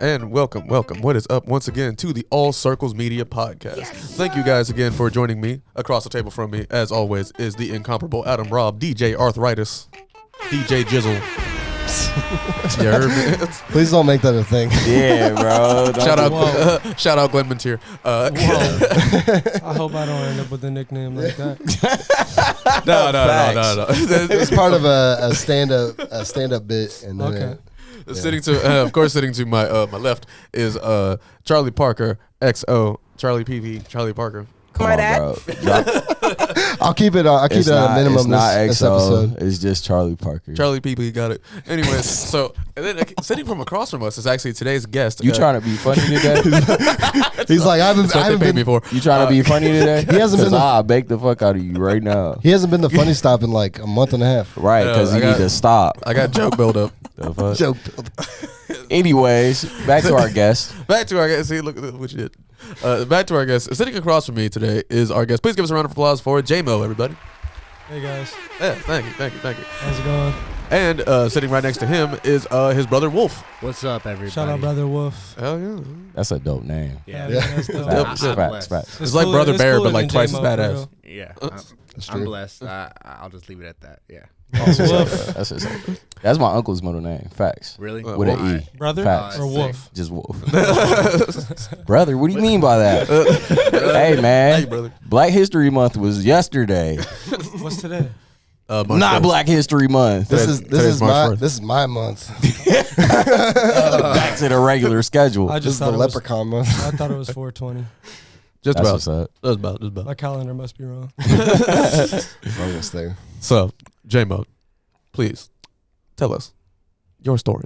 And welcome. What is up once again to the All Circles Media Podcast. Thank you guys again for joining me. Across the table from me, as always, is the incomparable Adam Robb, DJ Arthritis, DJ Jizzle. You heard me? Please don't make that a thing. Yeah, bro. Shout out Glenn Montier. I hope I don't end up with a nickname like that. No. It's part of a stand-up bit. And then Okay. Sitting to my left is Charlee Parker, XO, Charlie PV, Charlee Parker. Come on, bro. I'll keep it at a minimum. It's not this XO. episode. It's just Charlee Parker. Charlie PV, got it. Anyways, so and then sitting from across from us is actually today's guest. You trying to be funny today? He's like, I That's what haven't they paid been. me for. You trying to be funny today? He hasn't been. I'll bake the fuck out of you right now. He hasn't been the funny stop in like a month and a half. Right, because you need to stop. I got joke buildup. The fuck? Joke. Anyways, back to our guest. Back to our guest. See, look at what you did. Back to our guest. Sitting across from me today is our guest. Please give us a round of applause for Jmo, everybody. Hey guys, Yeah, thank you. how's it going? And sitting right next to him is his brother Wolf. What's up, everybody? Shout out, Brother Wolf. Hell yeah. That's a dope name. Yeah, That's dope. Facts. It's like cooler- Brother it's Bear, cooler but like than twice as Jmo, for badass. real. yeah. That's I'm true. blessed. I'll just leave it at that. Yeah. That's my uncle's middle name. Facts. Really? With an E. Brother Facts. or Wolf? Just Wolf. Brother, what do you mean by that? Hey, man. Hey, brother. Black History Month was yesterday. What's today? Not Black History Month. This is March 1st. my month. Back to the regular schedule. I This just is the thought it was, leprechaun month. I thought it was 420. Just That's about. what's up. Just about. My calendar must be wrong. Longest thing. So, Jmo, please tell us your story.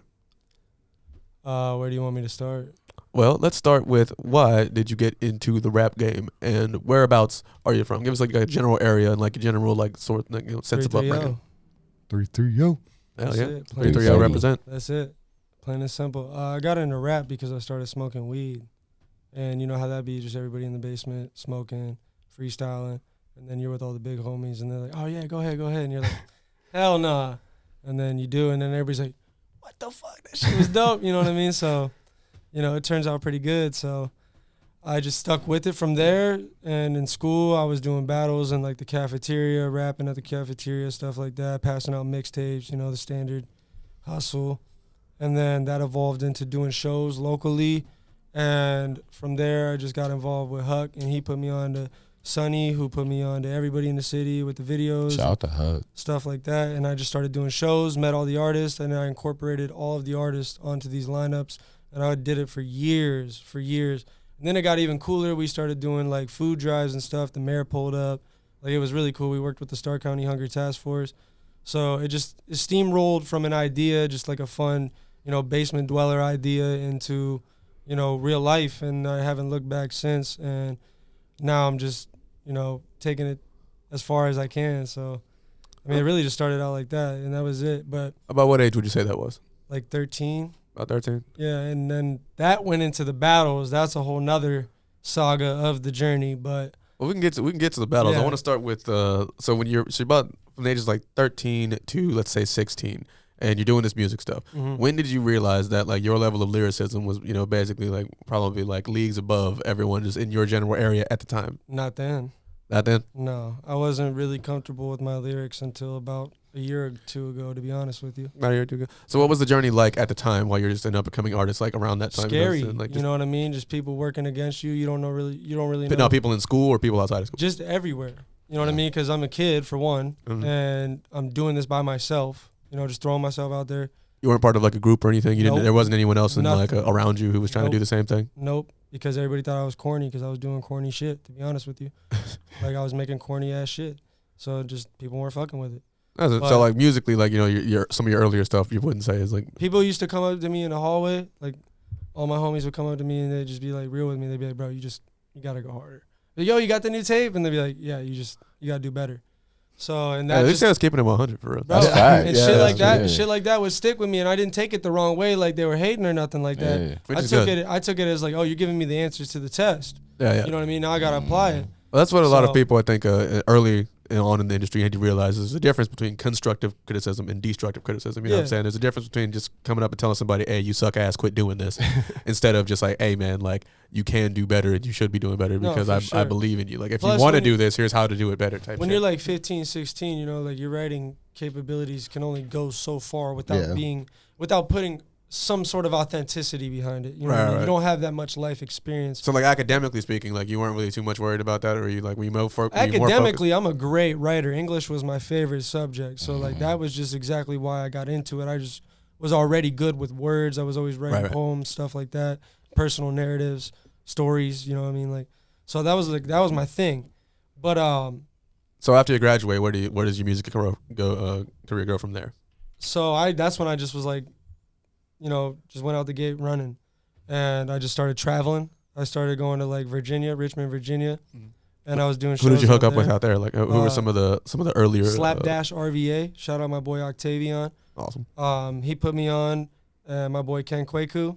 Where do you want me to start? Well, let's start with why did you get into the rap game and whereabouts are you from? Give us like a general area and like a general like sort of sense of upbringing. 3-3-0. Hell That's yeah. it. 330 represent. That's it. Plain and simple. I got into rap because I started smoking weed. And you know how that be, just everybody in the basement smoking, freestyling. And then you're with all the big homies and they're like, oh yeah, go ahead. And you're like, hell nah. And then you do, and then everybody's like, what the fuck? That shit was dope. You know what I mean? So, you know, it turns out pretty good. So I just stuck with it from there. And in school, I was doing battles in like the cafeteria, rapping at the cafeteria, stuff like that, passing out mixtapes, you know, the standard hustle. And then that evolved into doing shows locally. And from there, I just got involved with Huck, and he put me on to Sonny, who put me on to everybody in the city with the videos. Shout out to Hug. Stuff like that. And I just started doing shows, met all the artists, and I incorporated all of the artists onto these lineups. And I did it for years. And then it got even cooler. We started doing like food drives and stuff. The mayor pulled up. Like, it was really cool. We worked with the Starr County Hunger Task Force. So it steamrolled from an idea, just like a fun, you know, basement dweller idea into, you know, real life. And I haven't looked back since. And now I'm just, you know, taking it as far as I can. So, I mean, it really just started out like that, and that was it. But About what age would you say that was? like 13. About 13? Yeah, and then that went into the battles. That's a whole nother saga of the journey. But Well, we can get to the battles. I Yeah. want to start with so you're about from the ages like 13 to let's say 16, and you're doing this music stuff. When did you realize that like your level of lyricism was, you know, basically like probably like leagues above everyone just in your general area at the time? not then. Not then. No, I wasn't really comfortable with my lyrics until about a year or two ago, to be honest with you. Not a year or two ago. So what was the journey like at the time while you're just an up and coming artist, like around that time? Scary, Like you just, know what I mean? Just people working against you. You don't really know. no, people in school or people outside of school? Just everywhere. You know what I mean? Because I'm a kid, for one, and I'm doing this by myself. You know, just throwing myself out there. You weren't part of like a group or anything. You didn't. Nope. There wasn't anyone else in like Nothing. around you who was trying to do the same thing. Nope, because everybody thought I was corny because I was doing corny shit, to be honest with you. Like, I was making corny ass shit. So just people weren't fucking with it. So like musically, like, you know, your some of your earlier stuff you wouldn't say is like People used to come up to me in the hallway. Like, all my homies would come up to me and they'd just be like real with me. They'd be like, bro, you gotta go harder. Like, yo, you got the new tape? And they'd be like, yeah, you gotta do better. So, and that they just, say I was keeping it 100 for real. bro, That's fact. and Yeah, shit like that, yeah. shit like that would stick with me, and I didn't take it the wrong way, like they were hating or nothing like that. Yeah. Which I is took good. I took it as like, oh, you're giving me the answers to the test. Yeah. You know what I mean? Now I gotta apply it. Well, that's what a lot of So- people I think early on in the industry, and you realize there's a difference between constructive criticism and destructive criticism. You know what I'm saying? There's a difference between just coming up and telling somebody, hey, you suck ass, quit doing this, instead of just like, hey, man, like, you can do better and you should be doing better because I believe in you. Like, if Plus, you want to do this, here's how to do it better type when shit. you're like 15, 16, you know, like your writing capabilities can only go so far without putting some sort of authenticity behind it. You know what I mean? You don't have that much life experience. So like academically speaking, like you weren't really too much worried about that, or were you more focused? Academically, I'm a great writer. English was my favorite subject. So like that was just exactly why I got into it. I just was already good with words. I was always writing poems, stuff like that, personal narratives, stories, you know what I mean? Like, so that was my thing. But so after you graduate, where does your music career go from there? So that's when I just was like, you know, just went out the gate running, and I just started traveling. I started going to like Richmond, Virginia, and I was doing shows. Who did you hook up there. with out there? Like who were some of the earlier Slapdash RVA? Shout out my boy Octavian. Awesome. He put me on, and my boy Ken Kwaku.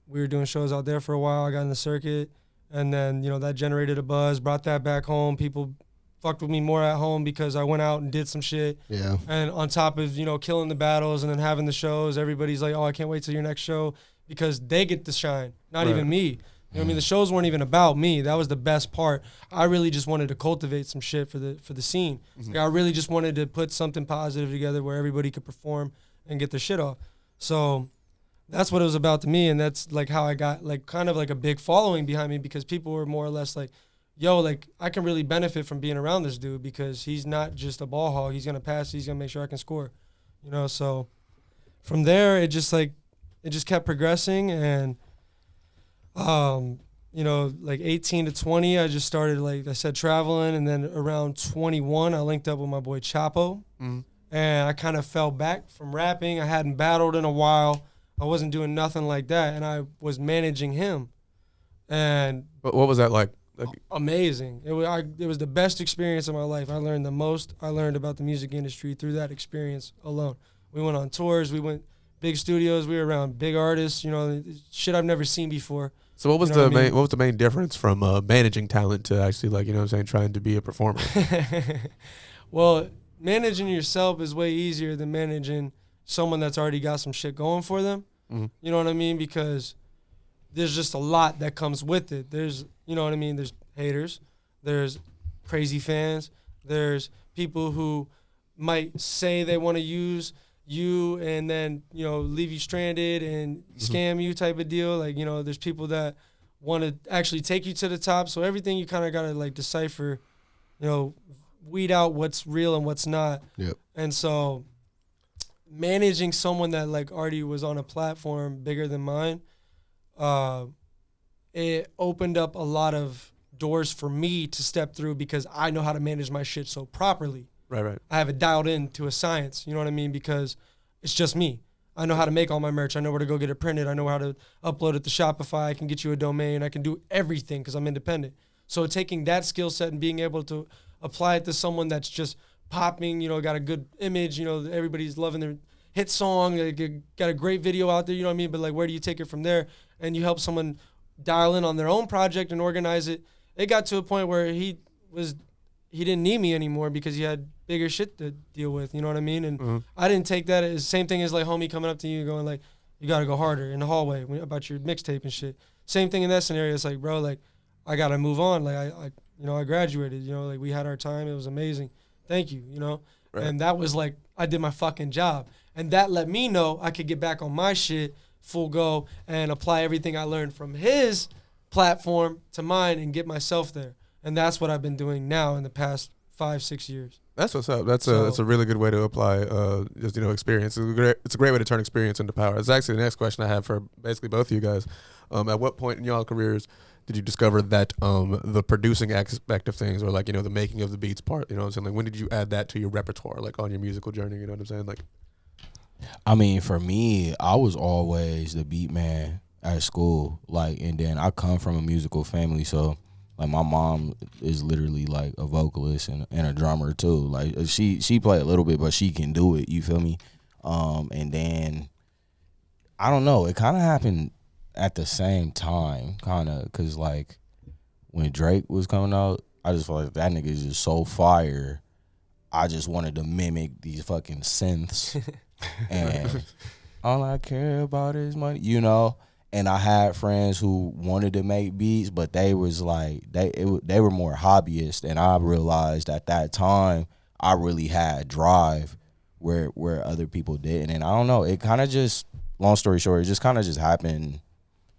We were doing shows out there for a while. I got in the circuit, and then you know that generated a buzz. Brought that back home. People fucked with me more at home because I went out and did some shit. Yeah. And on top of, you know, killing the battles and then having the shows, everybody's like, oh, I can't wait till your next show because they get to shine, not even me. You know what I mean? The shows weren't even about me. That was the best part. I really just wanted to cultivate some shit for the scene. Like, I really just wanted to put something positive together where everybody could perform and get their shit off. So that's what it was about to me, and that's like how I got like kind of like a big following behind me because people were more or less like, yo, like, I can really benefit from being around this dude because he's not just a ball hog. He's going to pass. He's going to make sure I can score, you know? So from there, it just kept progressing. And, you know, like 18 to 20, I just started, like I said, traveling. And then around 21, I linked up with my boy Chapo. And I kind of fell back from rapping. I hadn't battled in a while. I wasn't doing nothing like that. And I was managing him. And what was that like? Amazing. It was the best experience of my life. I learned the most I learned about the music industry through that experience alone. We went on tours. We went big studios. We were around big artists, you know, shit I've never seen before. So what was what was the main difference from managing talent to actually, like, you know what I'm saying, trying to be a performer? Well, managing yourself is way easier than managing someone that's already got some shit going for them. You know what I mean? Because there's just a lot that comes with it. There's, you know what I mean? There's haters. There's crazy fans. There's people who might say they want to use you and then, you know, leave you stranded and scam you type of deal. Like, you know, there's people that want to actually take you to the top. So everything you kind of got to, like, decipher, you know, weed out what's real and what's not. Yep. And so managing someone that, like, already was on a platform bigger than mine, it opened up a lot of doors for me to step through because I know how to manage my shit so properly. Right. I have it dialed in to a science, you know what I mean? Because it's just me. I know how to make all my merch. I know where to go get it printed. I know how to upload it to Shopify. I can get you a domain. I can do everything because I'm independent. So taking that skill set and being able to apply it to someone that's just popping, you know, got a good image, you know, everybody's loving their hit song, they got a great video out there, you know what I mean? But, like, where do you take it from there? And you help someone dial in on their own project and organize it. It got to a point where he didn't need me anymore because he had bigger shit to deal with, you know what I mean? And I didn't take that as same thing as, like, homie coming up to you going, like, you got to go harder in the hallway about your mixtape and shit. Same thing in that scenario. It's like, bro, like, I got to move on. Like, I graduated, you know, like, we had our time. It was amazing. Thank you, you know? Right. And that was, like, I did my fucking job. And that let me know I could get back on my shit full go and apply everything I learned from his platform to mine and get myself there. And that's what I've been doing now in the past 5-6 years. That's what's up. That's a really good way to apply just, you know, experience. It's a great way to turn experience into power. It's actually the next question I have for basically both of you guys. At what point in y'all careers did you discover that the producing aspect of things, or, like, you know, the making of the beats part, you know what I'm saying? Like, when did you add that to your repertoire, like, on your musical journey, you know what I'm saying? Like, I mean, for me, I was always the beat man at school, like, and then I come from a musical family, so, like, my mom is literally, like, a vocalist and a drummer too. Like, she play a little bit, but she can do it, you feel me? And then, I don't know, it kind of happened at the same time, kind of, because, like, when Drake was coming out, I just feel like that nigga is just so fire. I just wanted to mimic these fucking synths. And all I care about is money, you know? And I had friends who wanted to make beats, but they was like, they were more hobbyists. And I realized at that time, I really had drive where other people didn't. And I don't know, it kind of just, long story short, it just kind of just happened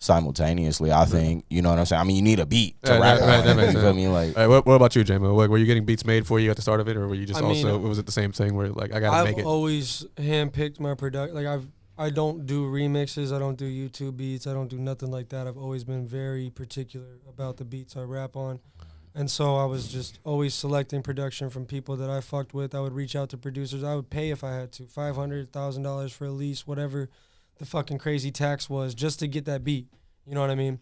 simultaneously, I think. You know what I'm saying? I mean, you need a beat to rap on. That makes You feel me? Like, what about you, Jmo? Like, were you getting beats made for you at the start of it, or were you just I mean, was it the same thing where like I gotta make I've it? always handpicked my product. Like I don't do remixes. I don't do YouTube beats. I don't do nothing like that. I've always been very particular about the beats I rap on. And so I was just always selecting production from people that I fucked with. I would reach out to producers. I would pay if I had to, $500, $1,000 for a lease, whatever the fucking crazy tax was, just to get that beat. You know what I mean?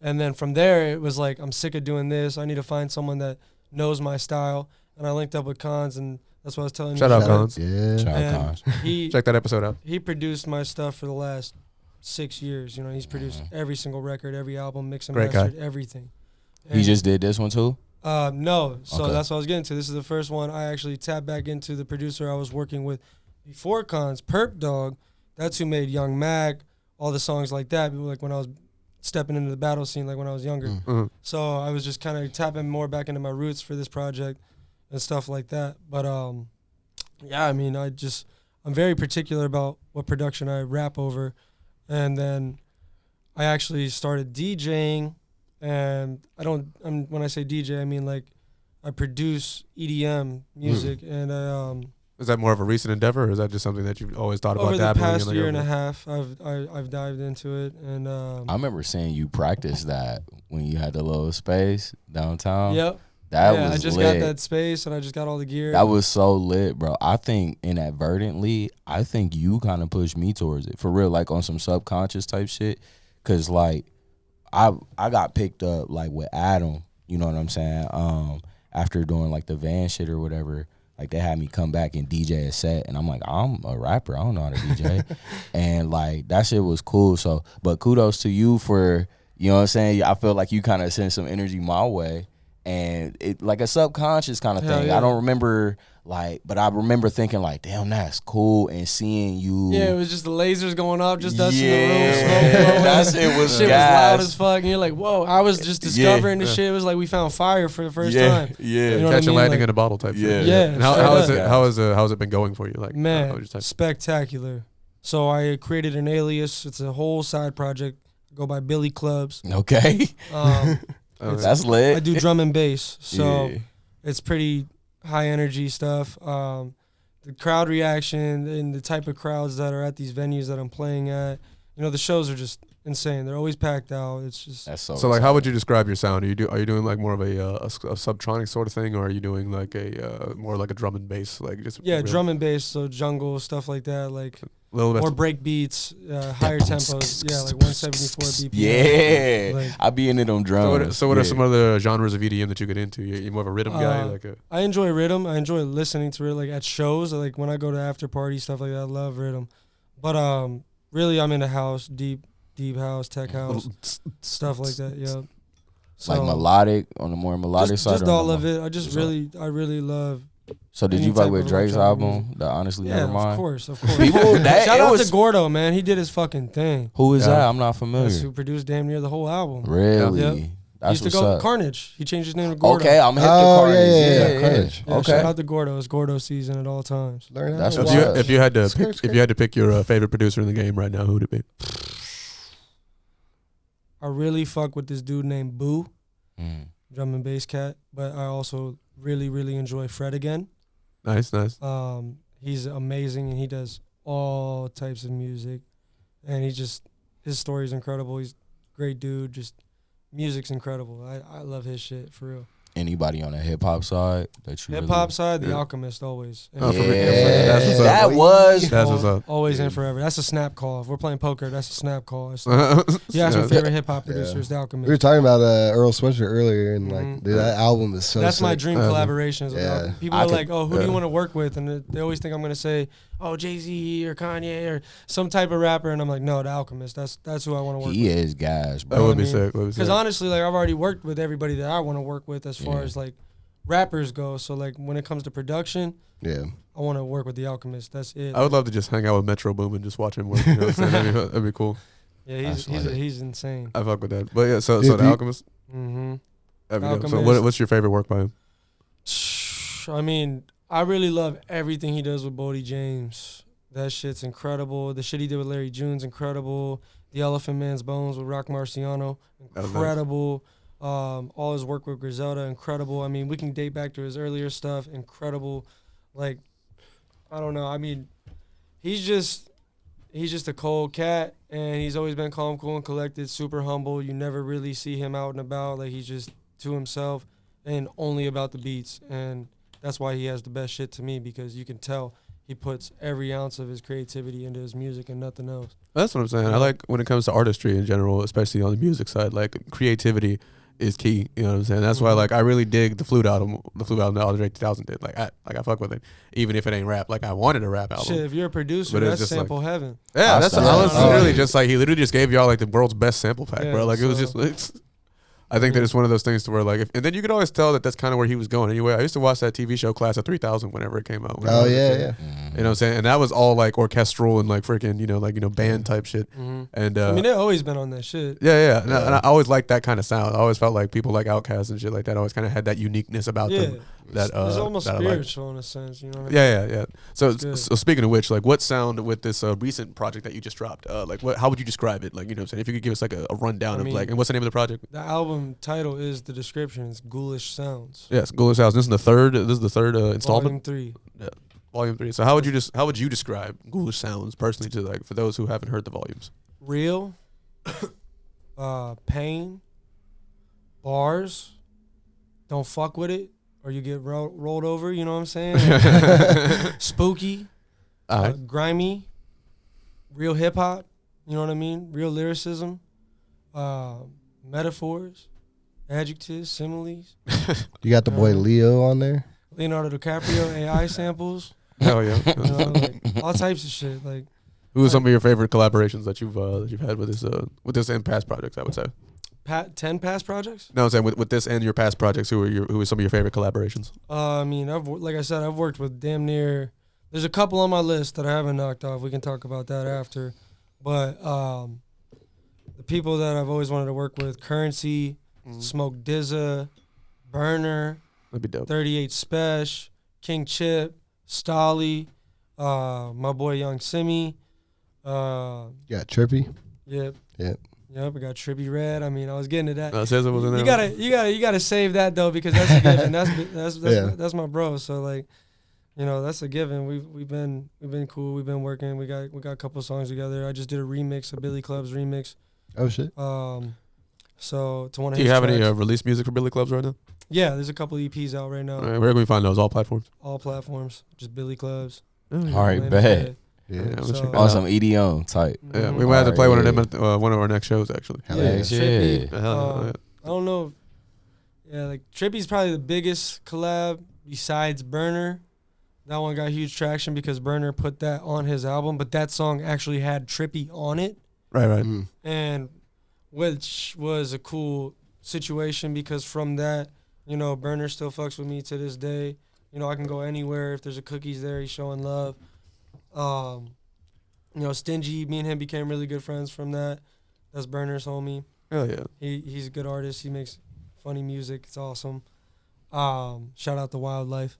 And then from there, it was like, I'm sick of doing this. I need to find someone that knows my style. And I linked up with Cons, and that's what I was telling you. Shout out Cons. Yeah. shout out And Cons. Check that episode out. he produced my stuff for the last 6 years. You know, he's produced every single record, every album, mix and Great guy. mastered, everything. He just did this one too? No. So Okay. that's what I was getting to. This is the first one. I actually tapped back into the producer I was working with before Cons, Perp Dog. That's who made Young Mag, all the songs like that. Like when I was stepping into the battle scene, like when I was younger. Mhm. So I was just kind of tapping more back into my roots for this project and stuff like that. But yeah, I mean, I'm very particular about what production I rap over. And then I actually started DJing, and when I say DJ, I mean like I produce EDM music, and Is that more of a recent endeavor, or is that just something that you've always thought about over the dabbling in? past like, year and a over- half, I've dived into it, and I remember seeing you practice that when you had the little space downtown. yep, That yeah, was I just lit. got that space, and I just got all the gear. That was so lit, bro. I think inadvertently, I think you kind of pushed me towards it. For real, like on some subconscious type shit. Cause like I got picked up like with Adam, you know what I'm saying? After doing like the van shit or whatever, like they had me come back and DJ a set, and I'm like, I'm a rapper, I don't know how to DJ. And like that shit was cool. So but kudos to you for, you know what I'm saying? I feel like you kind of sent some energy my way. And it like a subconscious kind of Hell thing. yeah. I don't remember like, but I remember thinking like, damn, that's cool. And seeing you, Yeah, it was just the lasers going off, just us in the room, Yeah, smoke blowing. that shit was Shit was gas. loud as fuck, and you're like, whoa! I was just discovering this shit. It was like we found fire for the first time. Yeah, You know what I Catching mean? lightning Like- in a bottle type. Yeah. shit. Yeah, And how straight is up. it? How has it been going for you? Like, Man, just type- spectacular. So I created an alias. It's a whole side project. Go by Billy Clubs. Okay, Um, oh, that's lit. I do drum and bass, so Yeah. it's pretty high energy stuff. The crowd reaction and the type of crowds that are at these venues that I'm playing at, you know, the shows are just insane. They're always packed out. It's just That's so. So like, how would you describe your sound? Are you doing like more of a subtronic sort of thing, or are you doing like a more like a drum and bass, like just yeah, real- drum and bass, so jungle stuff like that, like little bit? more break beats, higher tempos. Yeah, like 174 BPM. Yeah, Like, I be into them So drums. what are Yeah. some other genres of EDM that you get into? You're more of a rhythm guy, like a I enjoy rhythm. I enjoy listening to it, like at shows, like when I go to after party stuff like that. I love rhythm, but really I'm into house, deep house, tech house, stuff like that. Yeah, so like melodic on the more melodic side. just or on all the of more- it. I really love. So did any you fuck type with of Drake's electronic album? music. The Honestly Yeah, Never Mind. of course. People that Shout it out was. to Gordo, man. He did his fucking thing. Who is Yeah. that? I'm not That's familiar. who produced damn near the whole album. Really? Yep. He That's used to what's go up. Carnage. He changed his name to Gordo. Okay, I'm hip to Oh, Carnage. yeah, Carnage. Yeah, Okay. Shout out to Gordo. It's Gordo season at all times. Learn how That's to what's watch. up. if you had to Skirt, pick, skirt. if you had to pick your favorite producer in the game right now, who'd it be? I really fuck with this dude named Boo, Mm. drum and bass cat, but I also really enjoy Fred again. Nice. He's amazing, and he does all types of music, and his story is incredible. He's a great dude. Just music's incredible. I love his shit for real. Anybody on the hip hop side that you Hip really- hop side, The Yeah. Alchemist always. Oh, for real. Yeah, That's what's up. that was. That's what's up. Always and forever. That's a snap call. If we're playing poker, that's a snap call. It's you ask my favorite hip hop producer, it's The We were Alchemist. talking about Earl Sweatshirt earlier, and like, Mhm. dude, that album is so. That's my sick. dream Uh, collaborations. With yeah. Alchemist. People I are could- like, "Oh, who do yeah. you want to work with?" And they always think I'm gonna say, oh, Jay-Z or Kanye or some type of rapper, and I'm like, no, The Alchemist. That's who I want to work with. He is gas, That bro. would be sick. Because honestly, like I've already worked with everybody that I want to work with as far Yeah. as like rappers go. So like when it comes to production, Yeah. I want to work with The Alchemist. That's it. I would love to just hang out with Metro Boom and just watch him work. You know what I'm saying? That'd be cool. Yeah, he's insane. I fuck with that. But yeah, so Dude, The Alchemist. Mm-hmm. That'd be dope. So Alchemist. what's your favorite work by him? I mean, I really love everything he does with Bodie James. That shit's incredible. The shit he did with Larry June's incredible. The Elephant Man's Bones with Rock Marciano, incredible. All his work with Griselda, incredible. I mean, we can date back to his earlier stuff, incredible. Like, I don't know. I mean, he's just a cold cat, and he's always been calm, cool, and collected, super humble. You never really see him out and about. Like, he's just to himself and only about the beats. And that's why he has the best shit to me, because you can tell he puts every ounce of his creativity into his music and nothing else. That's what I'm saying. I like when it comes to artistry in general, especially on the music side, like creativity is key. You know what I'm saying? That's why like I really dig the flute album that Andre 2000 did. Like I fuck with it, even if it ain't rap. Like I wanted a rap album. Shit, if you're a producer, But it's that's just sample heaven. Yeah, that's Awesome. I was Oh, literally yeah. just like he literally just gave y'all like the world's best sample pack, Yeah, bro. Like it was so- just. I think that it's one of those things to where like, and then you could always tell that that's kind of where he was going anyway. I used to watch that TV show Class of 3000 whenever it came out. when I Oh was a yeah, kid. yeah. You know what I'm saying? And that was all like orchestral and like freaking, band type shit. Mm-hmm. And I mean, they've always been on that shit. yeah. And I always liked that kind of sound. I always felt like people like Outkast and shit like that always kind of had that uniqueness about Yeah, them. That it's almost that I liked. spiritual in a sense, you know what I mean? Yeah. So, It's good. so speaking of which, like, what sound with this recent project that you just dropped? Like, how would you describe it? Like, you know what I'm saying? If you could give us like a rundown I mean, of like, and what's the name of the project? The album title is the description. It's Ghoulish Sounds. Yes, Ghoulish House. This is the third installment, Volume 3. volume 3. So how would you describe Ghoulish Sounds personally to like for those who haven't heard the volumes? Real. Pain. Bars. Don't fuck with it, or you get rolled over. You know what I'm saying? Spooky. All right. Grimy. Real hip hop. You know what I mean? Real lyricism. Metaphors. Adjectives. Similes. You got the boy Leo on there. Leonardo DiCaprio AI samples. Hell yeah. You know, like all types of shit. Like Who are some of your favorite collaborations that you've had with this and past projects? I would say. 10 past projects. No, I'm saying with this and your past projects. Who are some of your favorite collaborations? I mean, like I said, I've worked with damn near. There's a couple on my list that I haven't knocked off. We can talk about that after. But the people that I've always wanted to work with: Currency, Smoke DZA, Burner, That'd be dope. 38 Spesh, King Chip, Stolly, my boy Young Simi. You got Trippy. Yep. Yep. Yep. I got Trippy Red. I mean, I was getting to that. SZA was in there. You gotta save that though, because that's a given. That's Yeah. that's my bro. So like, that's a given. We've been cool. We've been working. We got a couple songs together. I just did a remix, a Billy Clubs remix. Oh shit. So to one of Do his you have any tracks. release music for Billy Clubs right now? Yeah, there's a couple EPs out right now. All right, where can we find those? All platforms. All platforms, just Billy Clubs. All right, Atlanta bet. Fed. Yeah. we'll check that On out. some EDM type. Yeah, we Mhm. might have to play one of Alright, them at one of our next shows actually. Hell Yeah, yeah. Trippy. Yeah. Hell yeah. I don't know. Yeah, like Trippy's probably the biggest collab besides Burner. That one got huge traction because Burner put that on his album, but that song actually had Trippy on it, Right. Mm. and which was a cool situation because from that, Burner still fucks with me to this day. I can go anywhere. If there's a cookies there, he's showing love. Stingy, me and him became really good friends from that. That's Burner's homie. Hell yeah. He's a good artist. He makes funny music. It's awesome. Shout out to Wildlife.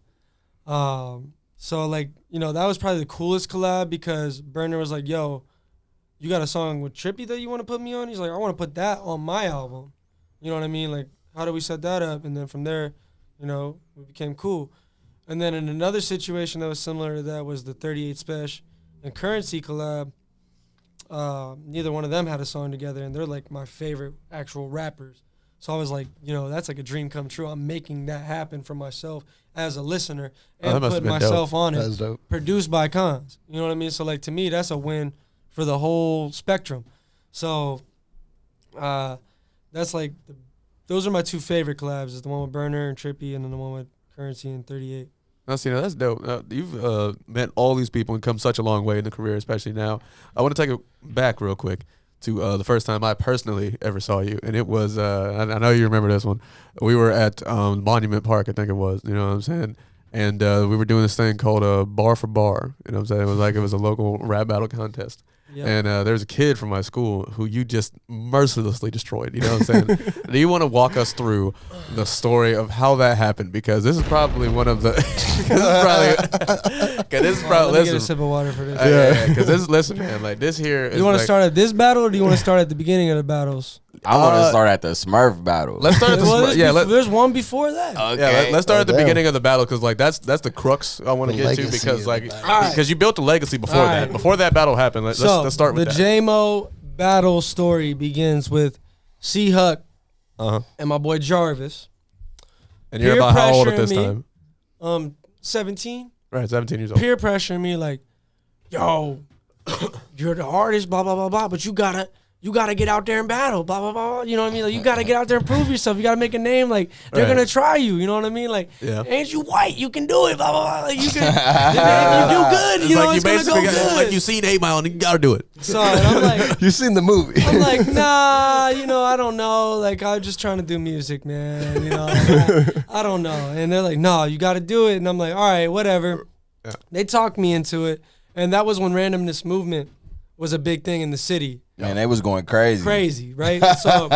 So like, that was probably the coolest collab because Burner was like, yo, you got a song with Trippy that you want to put me on? He's like, I want to put that on my album. You know what I mean? Like, how do we set that up? And then from there, we became cool. And then in another situation that was similar to that was the 38 Spesh and Currency collab. Neither one of them had a song together, and they're like my favorite actual rappers. So I was like, that's like a dream come true. I'm making that happen for myself as a listener Oh, that and must have putting been myself on it. That's dope. Produced by Cons. You know what I mean? So like to me, that's a win for the whole spectrum. So that's like those are my two favorite collabs. Is the one with Burner and Trippy, and then the one with Currency and 38. That's dope. You've met all these people and come such a long way in the career, especially now. I want to take it back real quick to the first time I personally ever saw you, and it was I know you remember this one. We were at Monument Park, I think it was. You know what I'm saying? And we were doing this thing called Bar for Bar. You know what I'm saying? It was a local rap battle contest. Yep. And there's a kid from my school who you just mercilessly destroyed. You know what I'm saying? Do you want to walk us through the story of how that happened? Because this is probably one of the. this is probably. Let me get a sip of water for this. Yeah, because listen, man, like this here. Is You want to like, start at this battle, or do you want to start at the beginning of the battles? I want to start at the Smurf battle. Let's start at the. There's one before that. Okay. Let's start at the damn. beginning of the battle because like that's the crux I want to The get to legacy because of the like battle. because you built a legacy before All that. right. Before that battle happened, let's start with the that. Jmo battle story begins with C Huck Uh-huh. and my boy Jarvis. And you're peer about how old at this pressuring me. time? 17. Right, 17 years old. Peer pressuring me like, yo, you're the artist, blah blah blah blah, but you gotta get out there and battle, blah blah blah. You know what I mean? Like you gotta get out there and prove yourself. You gotta make a name. Like they're Right. gonna try you. You know what I mean? Like, Yeah. ain't you white? You can do it. Blah blah blah. Like you can. you do good. It's You know like it's you gonna go basically good. like you seen 8 Mile and you gotta do it. So and I'm like. You seen the movie? I'm like, nah, I don't know. Like, I'm just trying to do music, man. I don't know. And they're like, no, you got to do it. And I'm like, all right, whatever. Yeah. They talked me into it. And that was when randomness movement was a big thing in the city. Man, they was going crazy. Crazy, right? So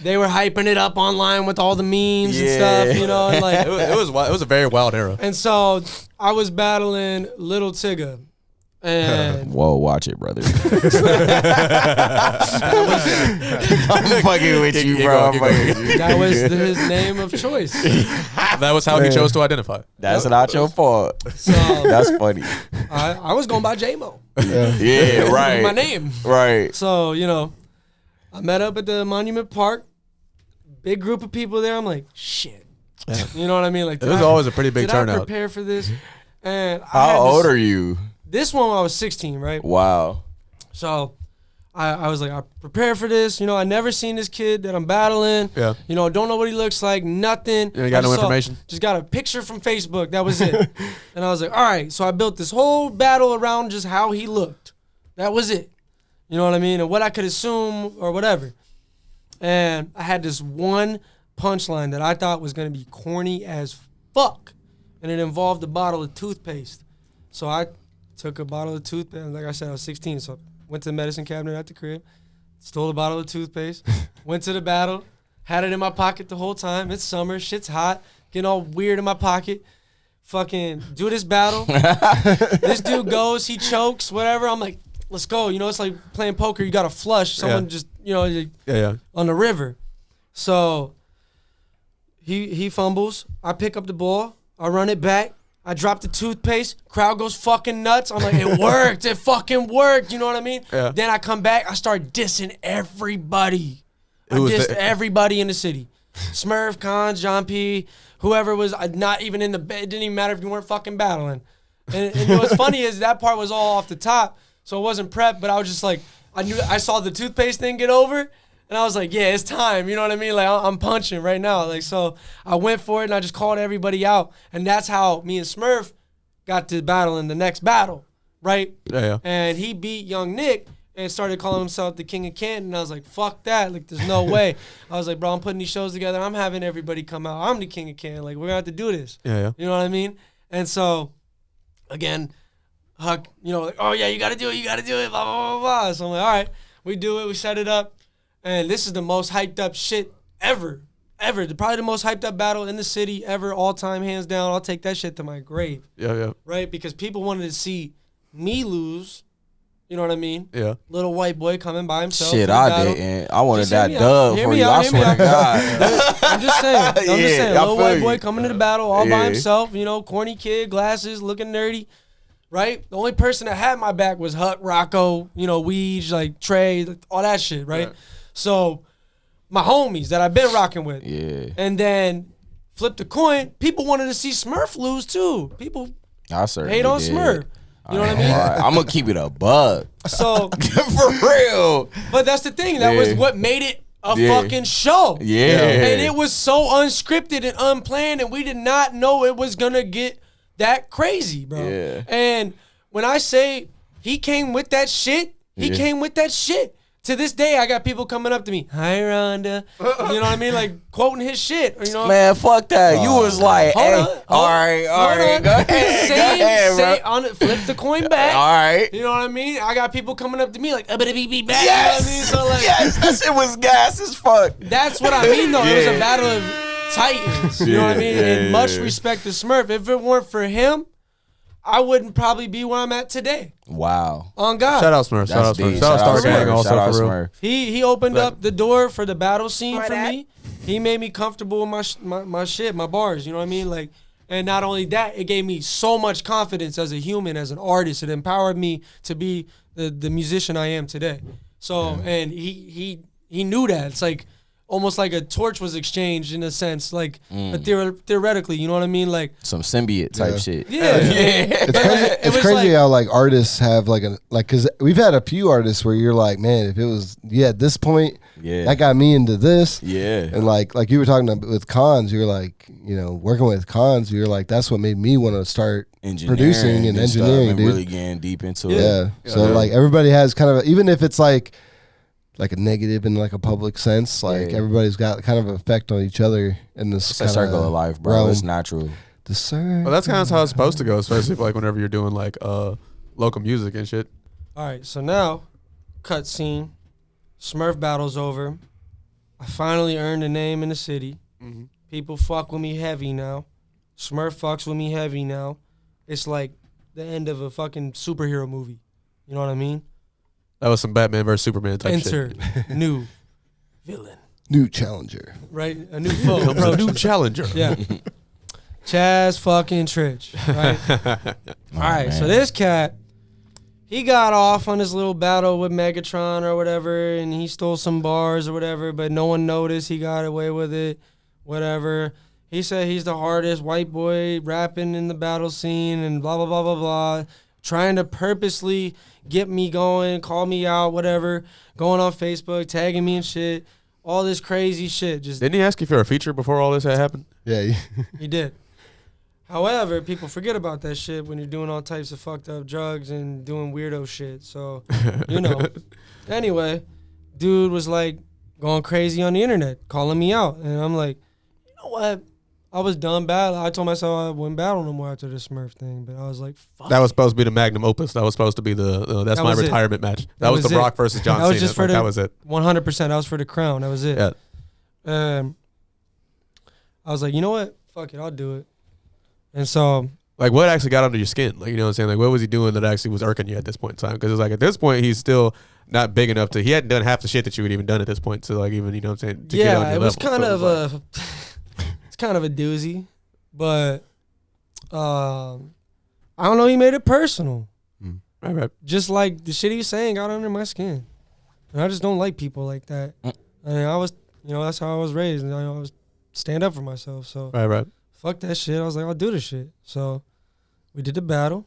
they were hyping it up online with all the memes and Yeah. stuff, and like. It was a very wild era. And so I was battling Little Tigga. And Whoa, watch it, brother. I'm fucking with you, bro. I'm fucking with you. that was his name of choice. That was how he chose to identify. That's not your fault. So That's funny. I was going by Jmo. Yeah, right. My name. Right. So, I met up at the Monument Park. Big group of people there. I'm like, shit. You know what I mean? Like, It was always a pretty big did turnout. I prepare for this? And How old are you? This one I was 16, right? Wow. So I was like, I prepared for this. I never seen this kid that I'm battling. Yeah. Don't know what he looks like, nothing. You ain't got I no just information? Just got a picture from Facebook. That was it. And I was like, all right. So I built this whole battle around just how he looked. That was it. You know what I mean? And what I could assume or whatever. And I had this one punchline that I thought was going to be corny as fuck. And it involved a bottle of toothpaste. So I took a bottle of toothpaste. Like I said, I was 16. So I went to the medicine cabinet at the crib, stole a bottle of toothpaste, went to the battle, had it in my pocket the whole time. It's summer. Shit's hot. Getting all weird in my pocket. Fucking do this battle. This dude goes. He chokes, whatever. I'm like, let's go. It's like playing poker. You got to flush. Someone just, Yeah. on the river. So he fumbles. I pick up the ball. I run it back. I drop the toothpaste. Crowd goes fucking nuts. I'm like, it worked. It fucking worked. You know what I mean? Yeah. Then I come back. I start dissing everybody. I Who was dissed the- everybody in the city. Smurf, Cons, John P., whoever was not even in the bed. It didn't even matter if you weren't fucking battling. And what's funny is that part was all off the top, so it wasn't prepped, but I was just like, I saw the toothpaste thing get over, and I was like, yeah, it's time. You know what I mean? Like, I'm punching right now. Like, so I went for it, and I just called everybody out. And that's how me and Smurf got to battle in the next battle, right? Yeah. And he beat Young Nick and started calling himself the King of Canton. And I was like, fuck that. Like, there's no way. I was like, bro, I'm putting these shows together. I'm having everybody come out. I'm the King of Canton. Like, we're going to have to do this. Yeah. You know what I mean? And so, again, Huck, like, oh, yeah, you got to do it. You got to do it, blah, blah, blah, blah. So I'm like, all right, we do it. We set it up. And this is the most hyped up shit ever. Probably the most hyped up battle in the city ever, all time, hands down. I'll take that shit to my grave. Yeah. Right? Because people wanted to see me lose. You know what I mean? Yeah. Little white boy coming by himself. Shit, in the I battle. didn't. I wanted Just that hear me out. dub Hear for me you. out. I Hear me swear to out. God. I'm just saying. Yeah, I Little feel white boy you. coming to the battle all by Yeah. himself. Corny kid, glasses, looking nerdy. Right? The only person that had my back was Huck, Rocco, Weege, like Trey, all that shit, right? So my homies that I've been rocking with. Yeah. And then flip the coin. People wanted to see Smurf lose too. People I certainly hate on did. Smurf. You know what I mean? I'm going to keep it a bug. So, For real. but that's the thing. That was what made it a Yeah. fucking show. Yeah. And it was so unscripted and unplanned, and we did not know it was gonna get that crazy, bro. Yeah. And when I say he came with that shit, he came with that shit. To this day, I got people coming up to me, "Hi, Rhonda," you know what I mean, like quoting his shit. You know, Man, fuck that. You was like, Hold hey, on, all right, Go ahead, bro. Flip the coin back. All right. You know what I mean? I got people coming up to me like, "I'm gonna be back." Yes, You know what I mean? So like, yes, that shit was gas as fuck. that's what I mean, though. It was a battle of titans. You know what I mean? And much respect to Smurf. If it weren't for him, I wouldn't probably be where I'm at today. Wow. On God. Shout out Smurf. Shout out That's Smurf. deep. Shout out Star Smurf. Gang also Shout out for real. Smurf. He opened up the door for the battle scene for me. He made me comfortable with my shit, my bars. You know what I mean? Like, and not only that, it gave me so much confidence as a human, as an artist. It empowered me to be the musician I am today. So, and he knew that. It's like almost like a torch was exchanged in a sense, like theoretically. You know what I mean? Like Some symbiote type shit. yeah. It's crazy how like artists have like because we've had a few artists where you're like, man, if it was at this point, that got me into this, and like you were talking about with Cons, you're like, working with Cons, you're like, that's what made me want to start producing and engineering, and dude. really getting deep into it. Yeah. So like everybody has kind of, even if it's like a negative in like a public sense, like everybody's got kind of an effect on each other in this It's a circle of life, bro. realm. It's natural. Well, that's kind of how it's supposed to go, especially like whenever you're doing like local music and shit. All right, so now, cut scene, Smurf battle's over. I finally earned a name in the city. Mm-hmm. People fuck with me heavy now. Smurf fucks with me heavy now. It's like the end of a fucking superhero movie. You know what I mean? That was some Batman versus Superman type Enter shit. new villain, new challenger. right? A new foe. Comes a new challenger. Yeah. Chaz fucking Trich, right? All right, so this cat, he got off on this little battle with Megatron or whatever, and he stole some bars or whatever, but no one noticed. He got away with it, whatever. He said he's the hardest white boy rapping in the battle scene and blah, blah, blah, blah, blah. Trying to purposely get me going, call me out, whatever. Going on Facebook, tagging me and shit. All this crazy shit. Just Didn't he ask you for a feature before all this had happened? Yeah. He did. However, people forget about that shit when you're doing all types of fucked up drugs and doing weirdo shit. So, Anyway, dude was like going crazy on the internet, calling me out. And I'm like, you know what? I was done battle. I told myself I wouldn't battle no more after the Smurf thing. But I was like, fuck. That was supposed to be the magnum opus. That was supposed to be the that's That my was it. retirement match. That was the Brock versus John That was Cena. just for that was it. 100%. That was for the crown. That was it. Yeah. I was like, you know what? Fuck it. I'll do it. And so, Like, what actually got under your skin? Like, you know what I'm saying? Like, what was he doing that actually was irking you at this point in time? Because it's like, at this point, he's still not big enough to, he hadn't done half the shit that you had even done at this point to, like, even, you know what I'm saying? To get on yeah, your it was level. kind So of it's like- it's kind of a doozy. But I don't know. He made it personal. Right. Just like the shit he was saying got under my skin. And I just don't like people like that. I mean, I was, that's how I was raised. And I was stand up for myself. So Right. fuck that shit. I was like, I'll do this shit. So we did the battle.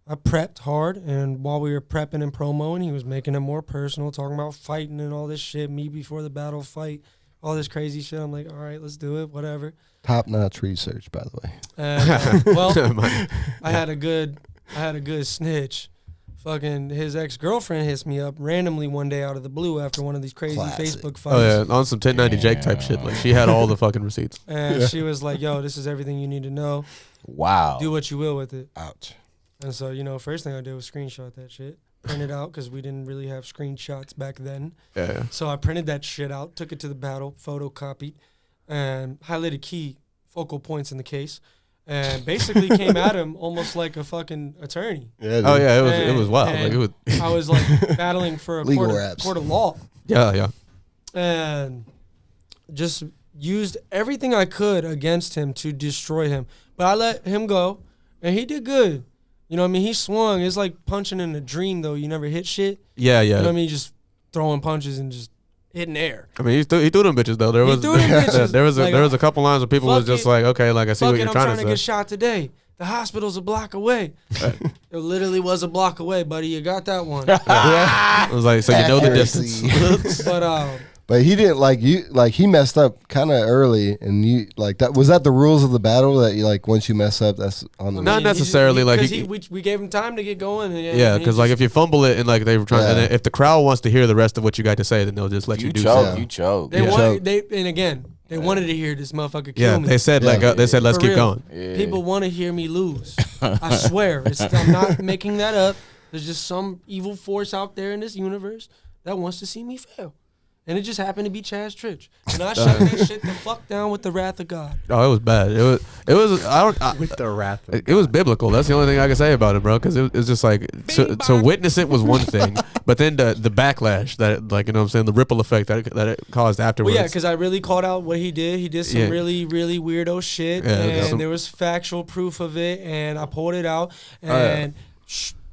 I prepped hard. And while we were prepping and promoing, he was making it more personal, talking about fighting and all this shit. Me before the battle fight, all this crazy shit. I'm like, all right, let's do it. Whatever. Top-notch research, by the way. And, well, I had a good snitch. Fucking his ex-girlfriend hits me up randomly one day out of the blue after one of these crazy Classic. Facebook fights. Oh, yeah. On some 1090 Jake type shit. Like, she had all the fucking receipts. And she was like, yo, this is everything you need to know. Wow. Do what you will with it. Ouch. And so, first thing I did was screenshot that shit. Print it out because we didn't really have screenshots back then. Yeah. So I printed that shit out, took it to the battle, photocopied, and highlighted key focal points in the case. And basically came at him almost like a fucking attorney. Yeah. Dude. Oh, yeah. It was wild. And Like, it was. I was like battling for a Legal court of law. Yeah. And just used everything I could against him to destroy him. But I let him go, and he did good. You know what I mean? He swung. It's like punching in a dream, though. You never hit shit. Yeah. You know what I mean? Just throwing punches and just hitting air. I mean, he threw them bitches though. There He was threw them bitches. there was Like, a couple lines where people was fuck just it. like, okay, like I see Fuck what it, you're I'm trying trying to to get say. shot today. The hospital's a block away. It literally was a block away, buddy. You got that one. I was like, so you know the Accuracy. distance. But But he didn't like you. Like he messed up kind of early, and you like that. Was that the rules of the battle that you like once you mess up, that's on the. Not necessarily like we gave him time to get going. And yeah, because like if you fumble it and like they were trying, and if the crowd wants to hear the rest of what you got to say, then they'll just let you do something. You choke. They wanted to hear this motherfucker kill me. They said they said let's keep going. Yeah. People want to hear me lose. I swear, I'm not making that up. There's just some evil force out there in this universe that wants to see me fail. And it just happened to be Chaz Trich. And I shut that shit the fuck down with the wrath of God. Oh, it was bad. It was With the wrath of it was biblical. That's the only thing I can say about it, bro. Because it's just like to witness it was one thing, but then the backlash that, like, you know what I'm saying, the ripple effect that it caused afterwards. Well, yeah, because I really called out what he did. He did some really, really weirdo shit, and there was factual proof of it, and I pulled it out, and